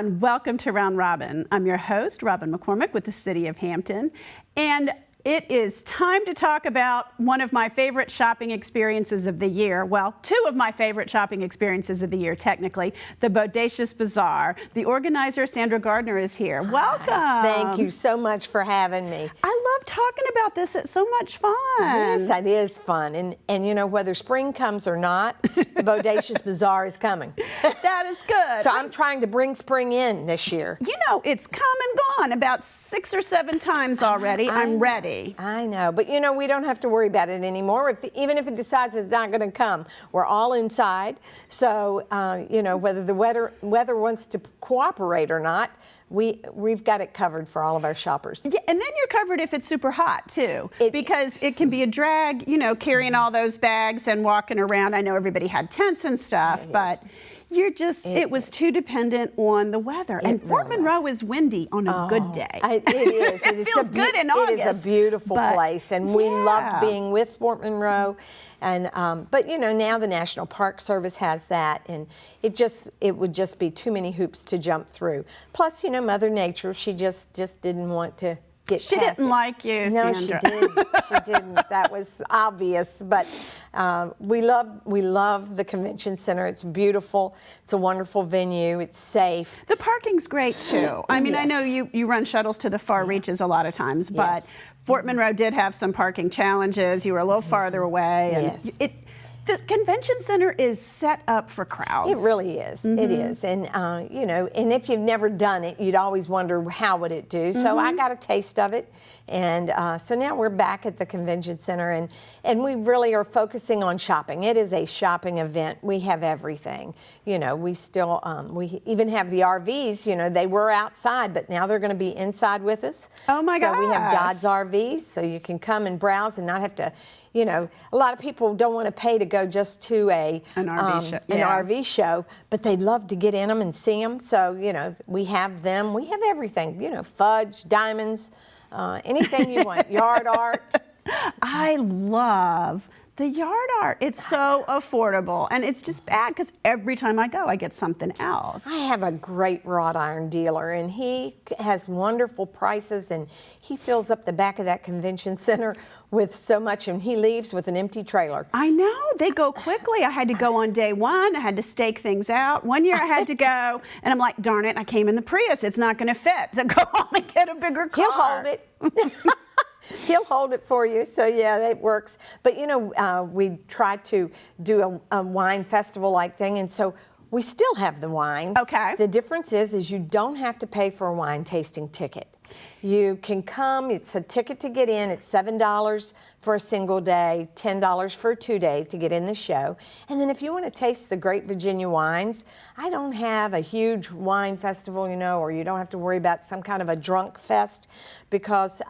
and welcome to Round Robin. I'm your host, Robin McCormick with the City of Hampton, and it is time to talk about one of my favorite shopping experiences of the year. Well, two of my favorite shopping experiences of the year, technically. The Bodacious Bazaar. The organizer, Sandra Gardner, is here. Welcome. Thank you so much for having me. I love talking about this. It's so much fun. Yes, it is fun. And you know, whether spring comes or not, the Bodacious Bazaar is coming. That is good. So I'm trying to bring spring in this year. You know, it's come and gone about 6 or 7 times already. I'm ready. I know, but you know, we don't have to worry about it anymore. Even if it decides it's not going to come, we're all inside. So, you know, whether the weather wants to cooperate or not, we've got it covered for all of our shoppers. Yeah, and then you're covered if it's super hot too, because it can be a drag, you know, carrying all those bags and walking around. I know everybody had tents and stuff, but it was too dependent on the weather. And Fort Monroe is windy on a good day. It is. It feels good in August. It is a beautiful place, and we loved being with Fort Monroe. And but you know, now the National Park Service has that, and it would just be too many hoops to jump through. Plus, you know, Mother Nature, she just didn't want to get past it. She didn't like you, No, Sandra. she did. She didn't. That was obvious. But we love the convention center. It's beautiful. It's a wonderful venue. It's safe. The parking's great too. I mean, I know you run shuttles to the far reaches a lot of times, but Fort Monroe did have some parking challenges. You were a little farther away. And the convention center is set up for crowds. It really is. It is. And, you know, and if you've never done it, you'd always wonder how would it do. So I got a taste of it. And so now we're back at the convention center, and we really are focusing on shopping. It is a shopping event. We have everything. You know, we still, we even have the RVs. You know, they were outside, but now they're going to be inside with us. Oh my gosh. So we have God's RVs, so you can come and browse and not have to, you know, a lot of people don't want to pay to go just to an RV show, but they'd love to get in them and see them. So, you know, we have them. We have everything, you know, fudge, diamonds, anything you want, yard art. I love the yard art. It's so affordable, and it's just bad because every time I go, I get something else. I have a great wrought iron dealer, and he has wonderful prices, and he fills up the back of that convention center with so much, and he leaves with an empty trailer. I know, they go quickly. I had to go on day one. I had to stake things out. One year I had to go, and I'm like, darn it, I came in the Prius. It's not going to fit. So go on and get a bigger car. He'll hold it. He'll hold it for you, so yeah, it works. But you know, we try to do a wine festival-like thing, and so we still have the wine. Okay. The difference is you don't have to pay for a wine tasting ticket. You can come, it's a ticket to get in, it's $7 for a single day, $10 for a 2-day to get in the show. And then if you want to taste the great Virginia wines, I don't have a huge wine festival, you know, or you don't have to worry about some kind of a drunk fest, because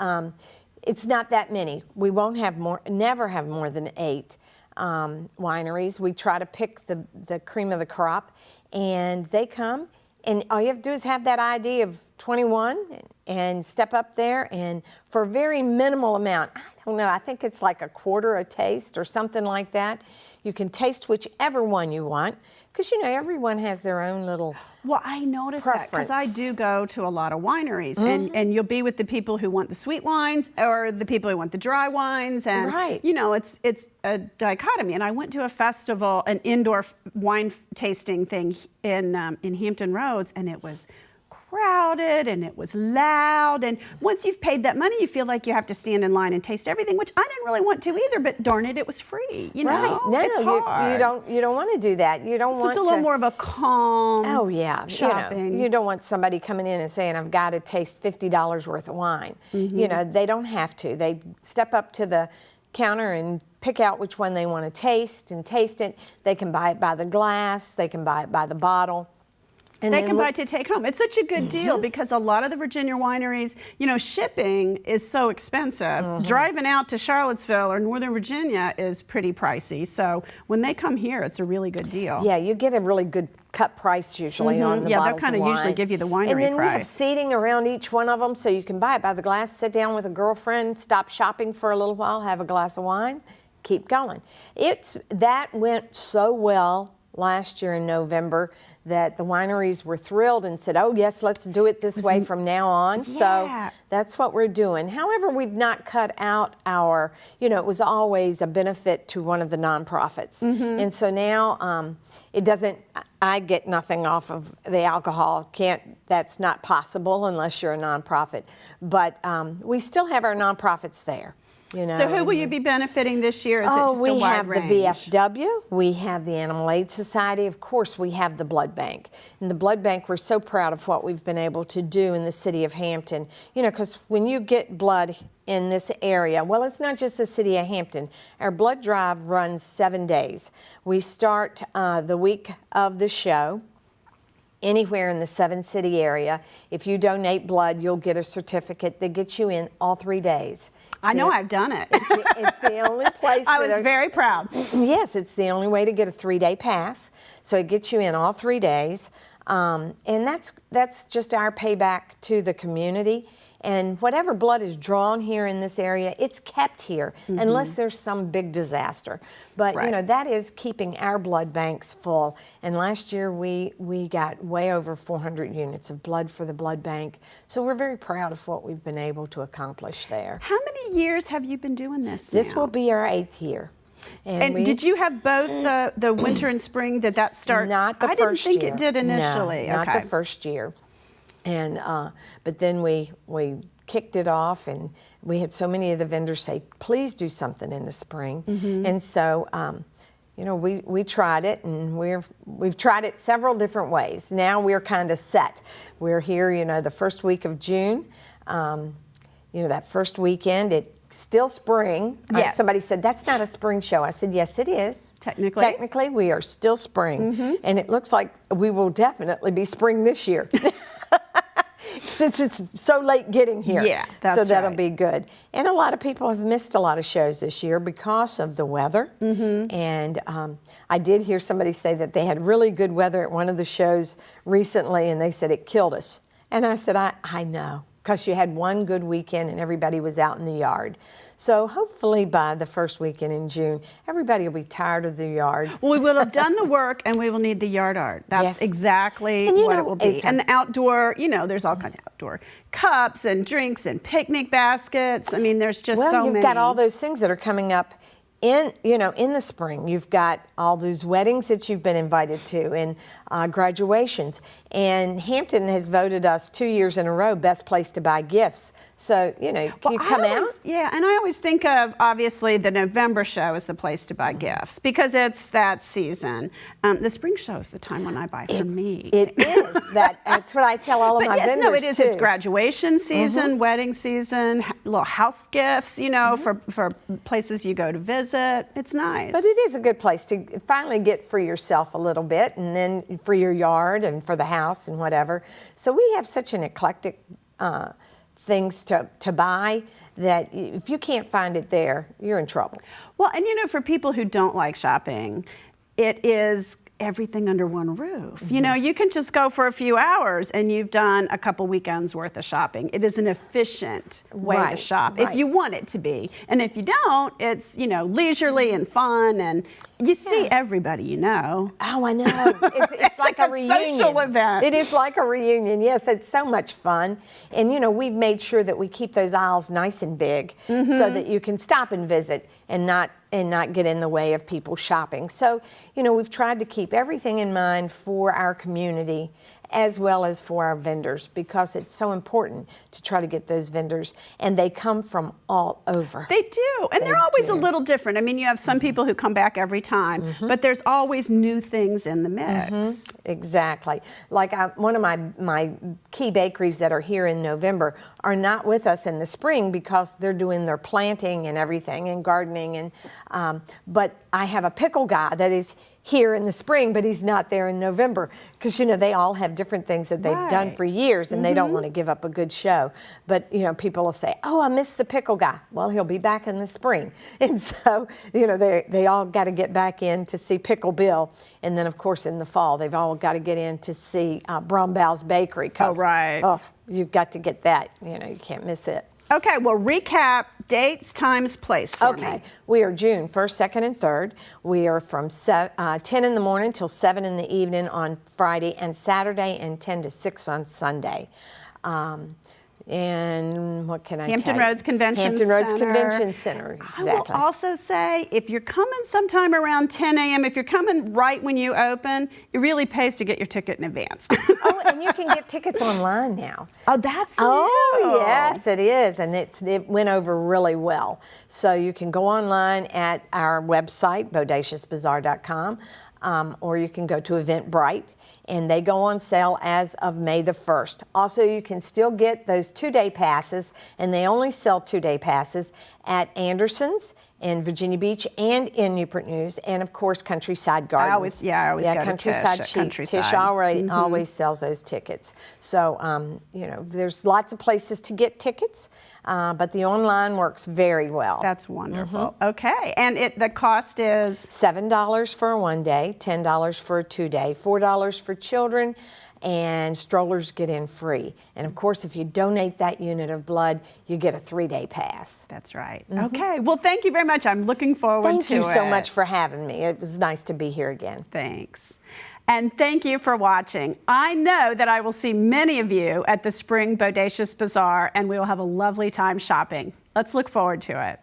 it's not that many. We won't have never have more than 8 wineries. We try to pick the cream of the crop, and they come, and all you have to do is have that ID of 21 and step up there, and for a very minimal amount, I don't know, I think it's like a quarter a taste or something like that. You can taste whichever one you want, because you know, everyone has their own little Well, I noticed that because I do go to a lot of wineries, and you'll be with the people who want the sweet wines or the people who want the dry wines, and you know, it's a dichotomy. And I went to a festival, an indoor wine tasting thing in Hampton Roads, and it was crowded and it was loud, and once you've paid that money, you feel like you have to stand in line and taste everything, which I didn't really want to either, but darn it, it was free, you know? No, it's hard. you don't want to do that. You don't want it's a little more of a calm shopping. You don't want somebody coming in and saying, I've got to taste $50 worth of wine. You know, they don't have to. They step up to the counter and pick out which one they want to taste and taste it. They can buy it by the glass, they can buy it by the bottle. And they can buy it to take home. It's such a good deal because a lot of the Virginia wineries, you know, shipping is so expensive. Driving out to Charlottesville or Northern Virginia is pretty pricey. So when they come here, it's a really good deal. Yeah, you get a really good cut price usually on the bottles of wine. Yeah, they'll kind of usually give you the winery price. And then we have seating around each one of them, so you can buy it by the glass, sit down with a girlfriend, stop shopping for a little while, have a glass of wine, keep going. That went so well last year in November that the wineries were thrilled and said, oh yes, let's do it this way from now on. Yeah. So that's what we're doing. However, we've not cut out our, it was always a benefit to one of the nonprofits. And so now it doesn't, I get nothing off of the alcohol. That's not possible unless you're a nonprofit. But we still have our nonprofits there. So who will you be benefiting this year? Is it just we a wide have range? the VFW, we have the Animal Aid Society, of course we have the Blood Bank. And the Blood Bank, we're so proud of what we've been able to do in the city of Hampton. Because when you get blood in this area, well, it's not just the city of Hampton. Our blood drive runs 7 days. We start the week of the show. Anywhere in the 7-city area, if you donate blood, you'll get a certificate that gets you in all 3 days. I know, I've done it. It's the only place. I was very proud. Yes, it's the only way to get a 3-day pass. So it gets you in all 3 days. And that's just our payback to the community. And whatever blood is drawn here in this area, it's kept here unless there's some big disaster. But that is keeping our blood banks full. And last year we got way over 400 units of blood for the blood bank. So we're very proud of what we've been able to accomplish there. How many years have you been doing this This now? will be our 8th year. And did you have both the winter and spring? Did that start? Not the first year. I didn't think it did initially. No, not the first year. And but then we kicked it off, and we had so many of the vendors say, please do something in the spring. And so we tried it, and we've tried it several different ways. Now we're kind of set. We're here, the first week of June. That first weekend, it's still spring. Yes. Somebody said, that's not a spring show. I said, yes, it is. Technically? Technically, we are still spring. And it looks like we will definitely be spring this year. Since it's so late getting here. Yeah, that's so that'll right. be good. And a lot of people have missed a lot of shows this year because of the weather. And I did hear somebody say that they had really good weather at one of the shows recently, and they said it killed us. And I said, I know, because you had one good weekend and everybody was out in the yard. So hopefully by the first weekend in June, everybody will be tired of the yard. Well, we will have done the work, and we will need the yard art. That's exactly what it will be. And the outdoor, there's all kinds of outdoor cups and drinks and picnic baskets. I mean, there's just so many. Well, you've got all those things that are coming up in the spring. You've got all those weddings that you've been invited to, and graduations. And Hampton has voted us 2 years in a row best place to buy gifts. So, you come out. Yeah, and I always think of, obviously, the November show is the place to buy gifts because it's that season. The spring show is the time when I buy for me. It is. That's what I tell all of my vendors, But yes, no, it is. too. It's graduation season, wedding season, little house gifts, for places you go to visit. It's nice. But it is a good place to finally get for yourself a little bit, and then for your yard and for the house and whatever. So we have such an eclectic things to buy that if you can't find it there, you're in trouble. Well, and for people who don't like shopping, it is everything under one roof. You can just go for a few hours and you've done a couple weekends worth of shopping. It is an efficient way to shop if you want it to be. And if you don't, it's, leisurely and fun, and you see everybody Oh, I know. It's like a reunion. Social event. It is like a reunion. Yes, it's so much fun. And we've made sure that we keep those aisles nice and big so that you can stop and visit and not get in the way of people shopping. So, we've tried to keep everything in mind for our community as well as for our vendors, because it's so important to try to get those vendors, and they come from all over. They do, and they're always a little different. I mean, you have some people who come back every time, but there's always new things in the mix. Exactly. Like one of my key bakeries that are here in November are not with us in the spring because they're doing their planting and everything and gardening, and but I have a pickle guy that is here in the spring, but he's not there in November because, they all have different things that they've done for years, and they don't want to give up a good show. But, people will say, oh, I missed the pickle guy. Well, he'll be back in the spring. And so, they all got to get back in to see Pickle Bill. And then, of course, in the fall, they've all got to get in to see Brumbaugh's Bakery. Oh, right. Oh, you've got to get that. You can't miss it. Okay, well, recap dates, times, place for me. Okay, we are June 1st, 2nd, and 3rd. We are from 10 in the morning till 7 in the evening on Friday and Saturday, and 10 to 6 on Sunday. And what can I tell you? Hampton Roads Convention Hampton Roads Center. Convention Center, exactly. I will also say, if you're coming sometime around 10 a.m., if you're coming right when you open, it really pays to get your ticket in advance. Oh, and you can get tickets online now. Oh, that's Oh, new. yes, it is, and it went over really well. So you can go online at our website, bodaciousbazaar.com, or you can go to Eventbrite, and they go on sale as of May the 1st. Also, you can still get those 2-day passes, and they only sell 2-day passes at Anderson's in Virginia Beach and in Newport News, and of course Countryside Gardens. I always go to Countryside Tish. Chic. Countryside. Tish always sells those tickets. So you know, there's lots of places to get tickets, but the online works very well. That's wonderful. Okay, and the cost is $7 for a 1-day, $10 for a 2-day, $4 for children, and strollers get in free. And of course, if you donate that unit of blood, you get a 3-day pass. That's right. Okay, well, thank you very much. I'm looking forward to it. Thank you so much for having me. It was nice to be here again. Thanks. And thank you for watching. I know that I will see many of you at the Spring Bodacious Bazaar, and we will have a lovely time shopping. Let's look forward to it.